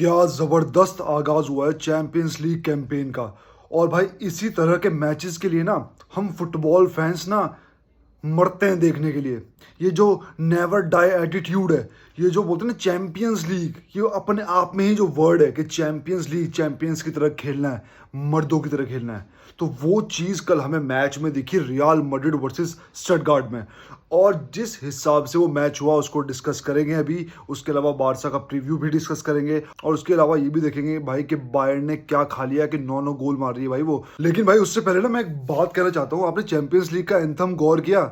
क्या जबरदस्त आगाज हुआ है चैंपियंस लीग कैंपेन का। और भाई इसी तरह के मैचेस के लिए ना हम फुटबॉल फैंस ना मरते हैं देखने के लिए। ये जो नेवर डाई एटीट्यूड है, ये जो बोलते हैं ना चैंपियंस लीग, ये अपने आप में ही जो वर्ड है कि चैंपियंस लीग चैंपियंस की तरह खेलना है, मर्दों की तरह खेलना है, तो वो चीज़ कल हमें मैच में दिखी रियल मैड्रिड वर्सेस स्टटगार्ट में। और जिस हिसाब से वो मैच हुआ उसको डिस्कस करेंगे अभी। उसके अलावा बारसा का प्रीव्यू भी डिस्कस करेंगे और उसके अलावा ये भी देखेंगे भाई कि बायर्न ने क्या खा लिया कि 9-9 गोल मार रही है भाई वो। लेकिन भाई उससे पहले ना मैं एक बात कहना चाहता हूँ, आपने चैंपियंस लीग का एंथम गौर किया?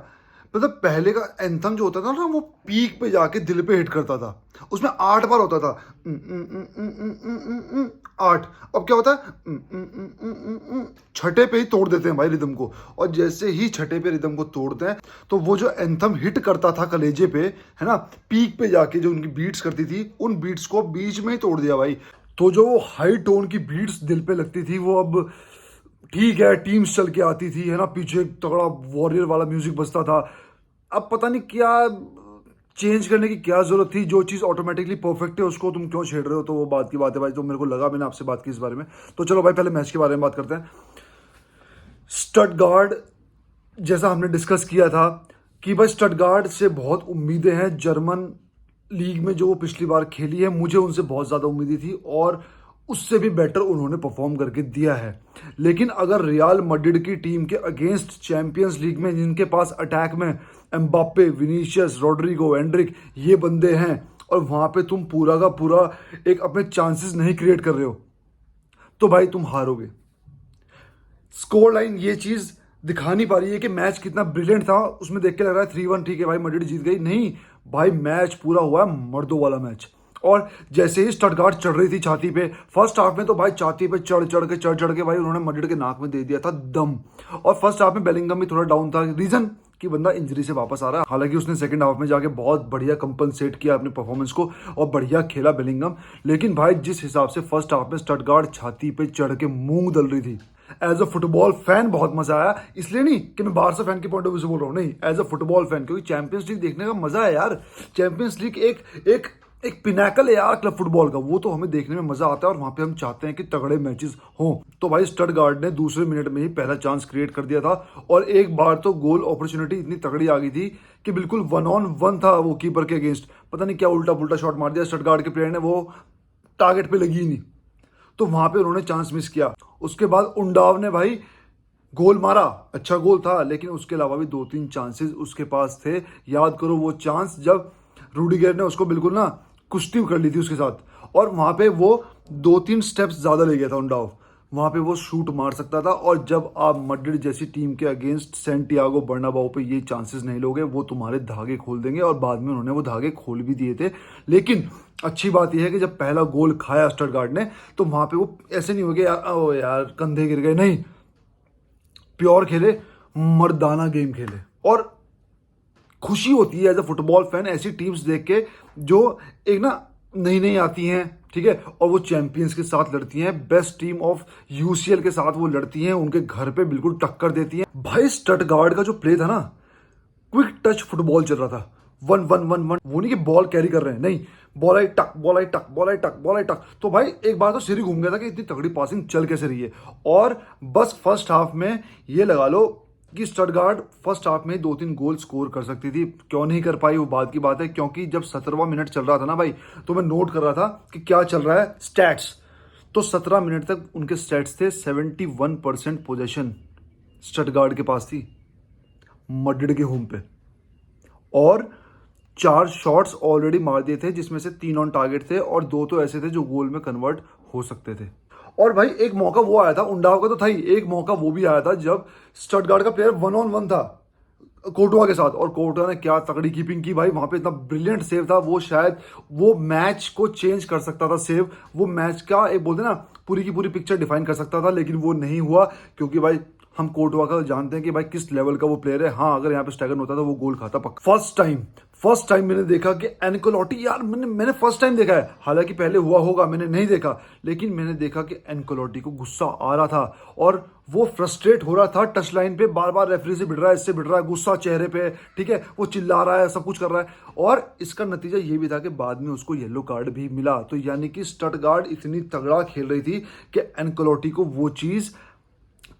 मतलब पहले का एंथम जो होता था ना वो पीक पे जाके दिल पे हिट करता था, उसमें 8 बार होता था 8। अब क्या होता है, छठे पे ही तोड़ देते हैं भाई रिदम को। और जैसे ही छठे पे रिदम को तोड़ते हैं तो वो जो एंथम हिट करता था कलेजे पे, है ना, पीक पे जाके जो उनकी बीट्स करती थी, उन बीट्स को बीच में ही तोड़ दिया भाई। तो जो हाई टोन की बीट्स दिल पे लगती थी वो अब ठीक है, टीम्स चल के आती थी, है ना, पीछे एक तगड़ा वॉरियर वाला म्यूजिक बजता था। अब पता नहीं क्या चेंज करने की क्या जरूरत थी, जो चीज़ ऑटोमेटिकली परफेक्ट है उसको तुम क्यों छेड़ रहे हो? तो वो बात की बात है भाई, तो मेरे को लगा मैंने आपसे बात की इस बारे में। तो चलो भाई पहले मैच के बारे में बात करते हैं। स्टटगार्ड, जैसा हमने डिस्कस किया था कि भाई स्टटगार्ड से बहुत उम्मीदें हैं। जर्मन लीग में जो वो पिछली बार खेली है, मुझे उनसे बहुत ज़्यादा उम्मीदें थी और उससे भी बेटर उन्होंने परफॉर्म करके दिया है। लेकिन अगर रियल मैड्रिड की टीम के अगेंस्ट चैंपियंस लीग में जिनके पास अटैक में एम्बाप्पे, विनीशियस, रोड्रिगो, एंड्रिक ये बंदे हैं और वहां पे तुम पूरा का पूरा एक अपने चांसेस नहीं क्रिएट कर रहे हो, तो भाई तुम हारोगे। स्कोर लाइन ये चीज दिखा नहीं पा रही है कि मैच कितना ब्रिलियंट था। उसमें देख के लग रहा है 3-1 ठीक है भाई मैड्रिड जीत गई, नहीं भाई मैच पूरा हुआ है मर्दों वाला मैच। और जैसे ही स्टटगार्ट चढ़ रही थी छाती पे फर्स्ट हाफ में, तो भाई छाती पे चढ़ के भाई उन्होंने मैड्रिड के नाक में दे दिया था दम। और फर्स्ट हाफ में बेलिंगम भी थोड़ा डाउन था, रीजन कि बंदा इंजरी से वापस आ रहा है। हालांकि उसने सेकंड हाफ में जाके बहुत बढ़िया कंपनसेट किया अपने परफॉर्मेंस को और बढ़िया खेला बेलिंगम। लेकिन भाई जिस हिसाब से फर्स्ट हाफ में स्टटगार्ट छाती पे चढ़ के मूंग दल रही थी, एज अ फुटबॉल फैन बहुत मजा आया। इसलिए नहीं कि मैं बारसा फैन के पॉइंट ऑफ व्यू से बोल रहा हूँ, नहीं, एज अ फुटबॉल फैन, क्योंकि चैंपियंस लीग देखने का मजा है यार। चैंपियंस लीग एक एक एक पिनाकल है यार क्लब फुटबॉल का, वो तो हमें देखने में मजा आता है और वहां पे हम चाहते हैं कि तगड़े मैचेस हों। तो भाई स्टटगार्ड ने दूसरे मिनट में ही पहला चांस क्रिएट कर दिया था और एक बार तो गोल अपॉर्चुनिटी इतनी तगड़ी आ गई थी कि बिल्कुल 1-on-1 था वो कीपर के अगेंस्ट, पता नहीं क्या उल्टा पुल्टा शॉट मार दिया स्टटगार्ड के प्लेयर ने, वो टारगेट पे लगी ही नहीं, तो वहां पे उन्होंने चांस मिस किया। उसके बाद उंडाव ने भाई गोल मारा, अच्छा गोल था, लेकिन उसके अलावा भी 2-3 चांसेस उसके पास थे। याद करो वो चांस जब रूडिगर ने उसको बिल्कुल ना कुश्ती कर ली थी उसके साथ, और वहां पे वो 2-3 स्टेप्स ज्यादा ले गया था उंडाव, वहां पे वो शूट मार सकता था। और जब आप मैड्रिड जैसी टीम के अगेंस्ट सैंटियागो बर्नाबाओ पे ये चांसेस नहीं लोगे, वो तुम्हारे धागे खोल देंगे, और बाद में उन्होंने वो धागे खोल भी दिए थे। लेकिन अच्छी बात यह है कि जब पहला गोल खाया स्टटगार्ड ने, तो वहां पे वो ऐसे नहीं हो गया यार ओ यार कंधे गिर गए, नहीं, प्योर खेले, मर्दाना गेम खेले। और खुशी होती है एज अ फुटबॉल फैन ऐसी टीम्स देख के जो एक ना नई नई आती हैं, ठीक है, और वो चैंपियंस के साथ लड़ती हैं, बेस्ट टीम ऑफ यूसीएल के साथ वो लड़ती हैं, उनके घर पे बिल्कुल टक्कर देती हैं। भाई स्टटगार्ड का जो प्ले था ना, क्विक टच फुटबॉल चल रहा था, 1-1-1-1, वो नहीं कि बॉल कैरी कर रहे हैं, नहीं, बॉल आई टक, बॉल आई टक, बॉल आई टक, बॉल आई टक। तो भाई एक बार तो सिर ही घूम गया था कि इतनी तगड़ी पासिंग चल कैसे रही है। और बस फर्स्ट हाफ में ये लगा लो कि स्टटगार्ड फर्स्ट हाफ में 2-3 गोल स्कोर कर सकती थी, क्यों नहीं कर पाई वो बात की बात है। क्योंकि जब 17वां मिनट चल रहा था ना भाई, तो मैं नोट कर रहा था कि क्या चल रहा है स्टैट्स, तो 17 मिनट तक उनके स्टैट्स थे 71% पोजेशन स्टटगार्ड के पास थी मैड्रिड के होम पे, और 4 शॉट्स ऑलरेडी मार दिए थे, जिसमें से 3 ऑन टारगेट थे और 2 तो ऐसे थे जो गोल में कन्वर्ट हो सकते थे। और भाई एक मौका वो आया था, उंडाव का तो था ही, एक मौका वो भी आया था जब स्टटगार्ड का प्लेयर 1-on-1 था कोर्टवा के साथ, और कोर्टवा ने क्या तगड़ी कीपिंग की भाई, वहां पे इतना ब्रिलियंट सेव था, वो शायद वो मैच को चेंज कर सकता था सेव, वो मैच का एक बोलते ना पूरी की पूरी पिक्चर डिफाइन कर सकता था। लेकिन वो नहीं हुआ, क्योंकि भाई हम कोर्टवा का जानते हैं कि भाई किस लेवल का वो प्लेयर है। हाँ, अगर यहाँ पे स्टैगन होता तो वो गोल खाता पक्का। फर्स्ट टाइम मैंने देखा कि एनकोलोटी, यार मैंने फर्स्ट टाइम देखा है, हालांकि पहले हुआ होगा मैंने नहीं देखा, लेकिन मैंने देखा कि एनकोलोटी को गुस्सा आ रहा था और वो फ्रस्ट्रेट हो रहा था टच लाइन पे, बार बार रेफरी से भिड़ रहा है, इससे भिड़ रहा है, गुस्सा चेहरे पे, ठीक है, वो चिल्ला रहा है, सब कुछ कर रहा है। और इसका नतीजा ये भी था कि बाद में उसको येलो कार्ड भी मिला। तो यानी कि स्टटगार्ड इतनी तगड़ा खेल रही थी कि एनकोलोटी को वो चीज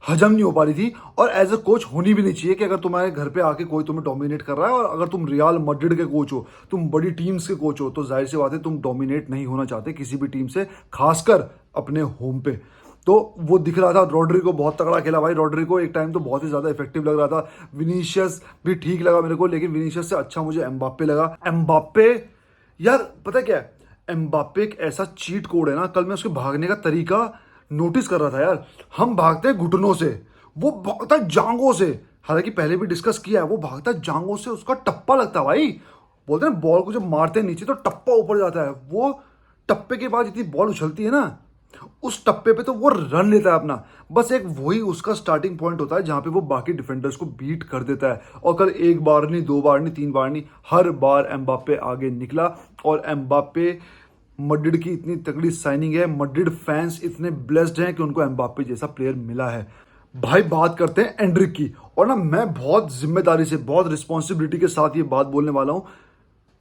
हजम नहीं हो पा रही थी। और एज अ कोच होनी भी नहीं चाहिए कि अगर तुम्हारे घर पे आके कोई तुम्हें डोमिनेट कर रहा है, और अगर तुम रियल मैड्रिड के कोच हो, तुम बड़ी टीम्स के कोच हो, तो जाहिर सी बात है तुम डोमिनेट नहीं होना चाहते किसी भी टीम से, खासकर अपने होम पे। तो वो दिख रहा था। रॉड्रिगो बहुत तगड़ा खेला भाई, रॉड्रिगो एक टाइम तो बहुत ही ज्यादा इफेक्टिव लग रहा था। विनीशियस भी ठीक लगा मेरे को, लेकिन विनीशियस से अच्छा मुझे एम्बाप्पे लगा। एम्बाप्पे, यार पता क्या है, एम्बाप्पे एक ऐसा चीट कोड है ना। कल मैं उसके भागने का तरीका नोटिस कर रहा था यार। हम भागते हैं घुटनों से, वो भागता है जांघों से। हालांकि पहले भी डिस्कस किया है, वो भागता है जांघों से, उसका टप्पा लगता है भाई। बोलते हैं बॉल को जब मारते हैं नीचे तो टप्पा ऊपर जाता है। वो टप्पे के बाद जितनी बॉल उछलती है ना, उस टप्पे पे तो वो रन लेता है अपना। बस एक वही उसका स्टार्टिंग पॉइंट होता है जहां पे वो बाकी डिफेंडर्स को बीट कर देता है। और कल एक बार नहीं, दो बार नहीं, तीन बार नहीं, हर बार एम्बाप्पे आगे निकला। और एम्बाप्पे, मैड्रिड की इतनी तगड़ी साइनिंग है, मैड्रिड फैंस इतने ब्लेस्ड हैं कि उनको एम्बाप्पे जैसा प्लेयर मिला है। भाई बात करते हैं एंड्रिक की। और ना मैं बहुत जिम्मेदारी से, बहुत रिस्पॉन्सिबिलिटी के साथ ये बात बोलने वाला हूं।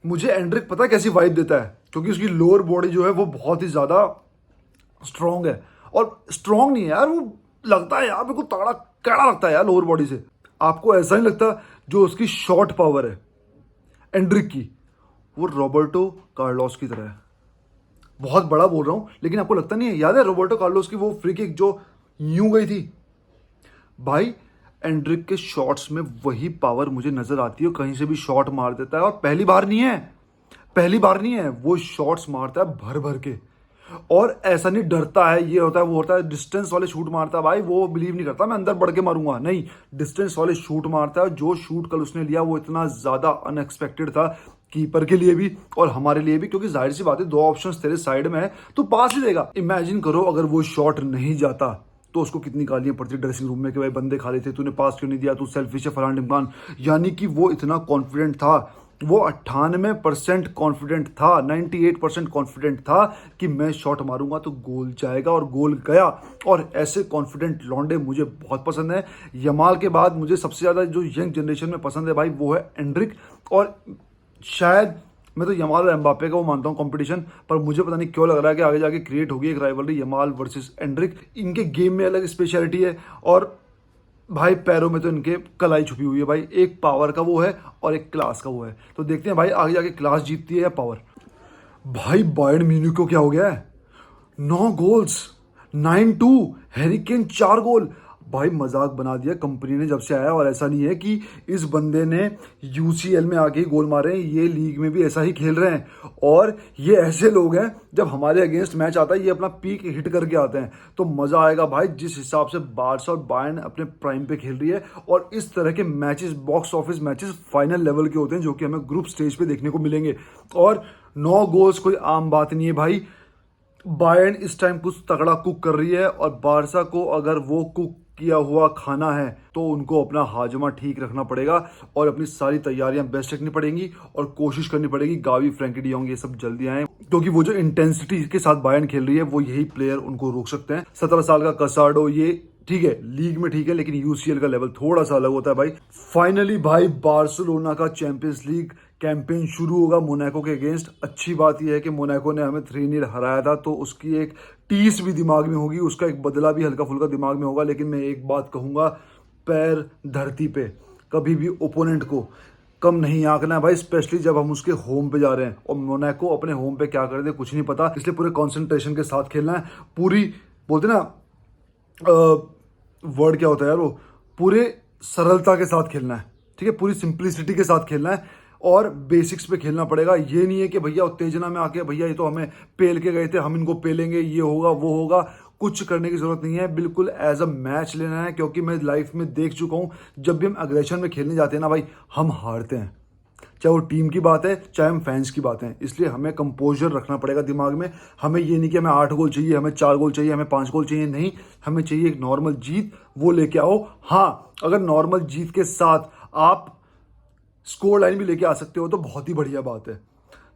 मुझे एंड्रिक पता है कैसी वाइब देता है, क्योंकि उसकी लोअर बॉडी जो है वो बहुत ही ज्यादा स्ट्रांग है। और स्ट्रांग नहीं है यार, वो लगता है यार बिल्कुल तगड़ा कड़ा लगता है यार लोअर बॉडी से। आपको ऐसा नहीं लगता? जो उसकी शॉट पावर है एंड्रिक की, वो रॉबर्टो कार्लोस की तरह है। बहुत बड़ा बोल रहा हूं, लेकिन आपको लगता नहीं है? याद है रॉबर्टो कार्लोस की वो फ्री किक जो यूं गई थी? भाई एंड्रिक के शॉट्स में वही पावर मुझे नजर आती है। कहीं से भी शॉट मार देता है, और पहली बार नहीं है, पहली बार नहीं है, वो शॉट्स मारता है भर भर के। और ऐसा नहीं डरता है, ये होता है वो होता है, डिस्टेंस वाले शूट मारता है भाई। वो बिलीव नहीं करता मैं अंदर बढ़ के मारूंगा, नहीं, डिस्टेंस वाले शूट मारता है। जो शूट कल उसने लिया वो इतना ज्यादा अनएक्सपेक्टेड था, कीपर के लिए भी और हमारे लिए भी, क्योंकि जाहिर सी बात है दो ऑप्शंस तेरे साइड में है तो पास ही देगा। इमेजिन करो अगर वो शॉट नहीं जाता तो उसको कितनी गालियां पड़ती ड्रेसिंग रूम में कि भाई बंदे खाली थे, तूने पास क्यों नहीं दिया, तू सेल्फिश है, फलान ढिमकान। यानी कि वो इतना कॉन्फिडेंट था, वो 98% कॉन्फिडेंट था, 98% कॉन्फिडेंट था कि मैं शॉट मारूंगा तो गोल जाएगा, और गोल गया। और ऐसे कॉन्फिडेंट लौंडे मुझे बहुत पसंद है। यमाल के बाद मुझे सबसे ज्यादा जो यंग जनरेशन में पसंद है भाई वो है एंड्रिक। और शायद मैं तो यमाल और एम्बाप्पे का वो मानता हूँ कंपटीशन, पर मुझे पता नहीं क्यों लग रहा है कि आगे जाके क्रिएट होगी एक राइवलरी यमाल वर्सेस एंड्रिक। इनके गेम में अलग स्पेशलिटी है, और भाई पैरों में तो इनके कलाई छुपी हुई है भाई। एक पावर का वो है और एक क्लास का वो है। तो देखते हैं भाई आगे जाके क्लास जीतती है या पावर। भाई बायर्न म्यूनिख को क्या हो गया है? 9 गोल्स, 9-2, हैरी केन 4 गोल। भाई मजाक बना दिया कंपनी ने जब से आया। और ऐसा नहीं है कि इस बंदे ने यूसीएल में आके ही गोल मारे हैं, ये लीग में भी ऐसा ही खेल रहे हैं। और ये ऐसे लोग हैं जब हमारे अगेंस्ट मैच आता है ये अपना पीक हिट करके आते हैं, तो मजा आएगा भाई। जिस हिसाब से बार्सा और बायर्न अपने प्राइम पे खेल रही है, और इस तरह के matches, box office matches final level के होते हैं जो कि हमें ग्रुप स्टेज पे देखने को मिलेंगे। और 9 गोल्स कोई आम बात नहीं है भाई। बायर्न इस टाइम कुछ तगड़ा कुक कर रही है, और बार्सा को अगर वो कुक किया हुआ खाना है तो उनको अपना हाजमा ठीक रखना पड़ेगा, और अपनी सारी तैयारियां बेस्ट रखनी पड़ेंगी, और कोशिश करनी पड़ेगी गावी, फ्रैंकी डी योंग ये सब जल्दी आए, क्योंकि वो जो इंटेंसिटी के साथ बायर्न खेल रही है वो यही प्लेयर उनको रोक सकते हैं। 17 साल का कसाडो, ये ठीक है लीग में ठीक है, लेकिन यूसीएल का लेवल थोड़ा सा अलग होता है भाई। फाइनली भाई बार्सिलोना का चैंपियंस लीग कैंपेन शुरू होगा मोनाको के अगेंस्ट। अच्छी बात यह है कि मोनाको ने हमें 3-0 हराया था, तो उसकी एक टीस भी दिमाग में होगी, उसका एक बदला भी हल्का फुल्का दिमाग में होगा। लेकिन मैं एक बात कहूंगा, पैर धरती पे कभी भी ओपोनेंट को कम नहीं आंकना है भाई, स्पेशली जब हम उसके होम पे जा रहे हैं। और मोनाको अपने होम पे क्या कर दे कुछ नहीं पता, इसलिए पूरे कॉन्सेंट्रेशन के साथ खेलना है। पूरी बोलते ना वर्ड क्या होता है यार वो, पूरे सरलता के साथ खेलना है, ठीक है, पूरी सिंप्लिसिटी के साथ खेलना है, और बेसिक्स पे खेलना पड़ेगा। ये नहीं है कि भैया उत्तेजना में आके भैया ये तो हमें पेल के गए थे, हम इनको पेलेंगे, ये होगा वो होगा, कुछ करने की जरूरत नहीं है। बिल्कुल एज अ मैच लेना है, क्योंकि मैं लाइफ में देख चुका हूं जब भी हम अग्रेशन में खेलने जाते हैं ना भाई, हम हारते हैं, चाहे वो टीम की बात है चाहे हम फैंस की बात है। इसलिए हमें कंपोजर रखना पड़ेगा दिमाग में। हमें ये नहीं कि हमें 8 गोल चाहिए, हमें 4 गोल चाहिए, हमें 5 गोल चाहिए, नहीं, हमें चाहिए एक नॉर्मल जीत, वो लेके आओ। हाँ, अगर नॉर्मल जीत के साथ आप स्कोर लाइन भी लेके आ सकते हो तो बहुत ही बढ़िया बात है।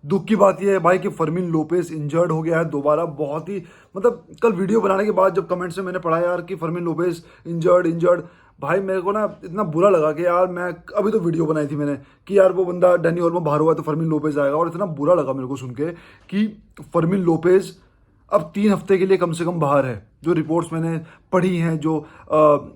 दुख की बात यह है भाई कि फर्मिन लोपेज इंजर्ड हो गया है दोबारा। बहुत ही मतलब कल वीडियो बनाने के बाद जब कमेंट्स में मैंने पढ़ा यार कि फर्मिन लोपेज इंजर्ड इंजर्ड, भाई मेरे को ना इतना बुरा लगा कि यार मैं अभी तो वीडियो बनाई थी मैंने कि यार वो बंदा डैनी ओल्मो बाहर हुआ तो फर्मिन लोपेज आएगा, और इतना बुरा लगा मेरे को सुन के कि फर्मिन लोपेज अब 3 हफ्ते के लिए कम से कम बाहर है। जो रिपोर्ट्स मैंने पढ़ी हैं, जो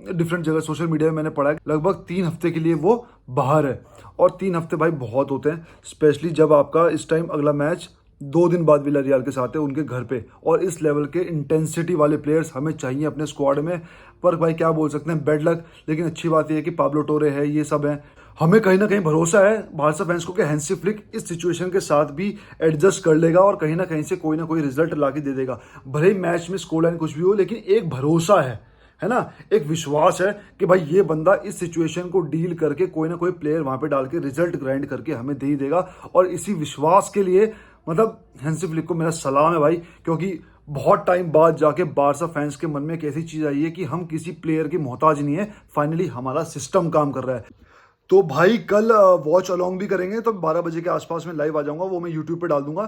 डिफरेंट जगह सोशल मीडिया में मैंने पढ़ा है, लगभग 3 हफ्ते के लिए वो बाहर है। और 3 हफ्ते भाई बहुत होते हैं, स्पेशली जब आपका इस टाइम अगला मैच 2 दिन बाद विलारियल के साथ है उनके घर पे, और इस लेवल के इंटेंसिटी वाले प्लेयर्स हमें चाहिए अपने स्क्वाड में। पर भाई क्या बोल सकते हैं, बेड लक। लेकिन अच्छी बात यह है कि पाब्लो टोरे है, ये सब है, हमें कहीं ना कहीं भरोसा है बारसा फैंस को कि हैंसी फ्लिक इस सिचुएशन के साथ भी एडजस्ट कर लेगा और कहीं ना कहीं से कोई ना कोई रिजल्ट ला के दे देगा। भले ही मैच में स्कोर लाइन कुछ भी हो, लेकिन एक भरोसा है ना, एक विश्वास है कि भाई ये बंदा इस सिचुएशन को डील करके कोई ना कोई प्लेयर वहां पे डाल के रिजल्ट ग्राइंड करके हमें दे ही देगा। और इसी विश्वास के लिए मतलब हैंसी फ्लिक को मेरा सलाम है भाई, क्योंकि बहुत टाइम बाद जाके बारसा फैंस के मन में एक ऐसी चीज आई है कि हम किसी प्लेयर की मोहताज नहीं है, फाइनली हमारा सिस्टम काम कर रहा है। तो भाई कल वॉच अलॉन्ग भी करेंगे, तो 12 बजे के आसपास में लाइव आ जाऊंगा, वो मैं यूट्यूब पे डाल दूंगा।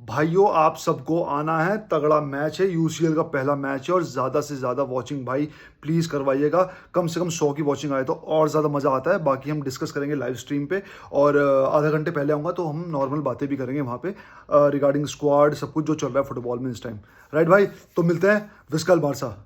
भाइयों आप सबको आना है, तगड़ा मैच है, यूसीएल का पहला मैच है, और ज़्यादा से ज़्यादा वॉचिंग भाई प्लीज़ करवाइएगा। कम से कम 100 की वॉचिंग आए तो और ज़्यादा मज़ा आता है। बाकी हम डिस्कस करेंगे लाइव स्ट्रीम पे, और आधा घंटे पहले आऊँगा तो हम नॉर्मल बातें भी करेंगे वहाँ पे रिगार्डिंग स्क्वाड, सब कुछ जो चल रहा है फुटबॉल में इस टाइम। राइट भाई, तो मिलते हैं। विस्कल बारसा।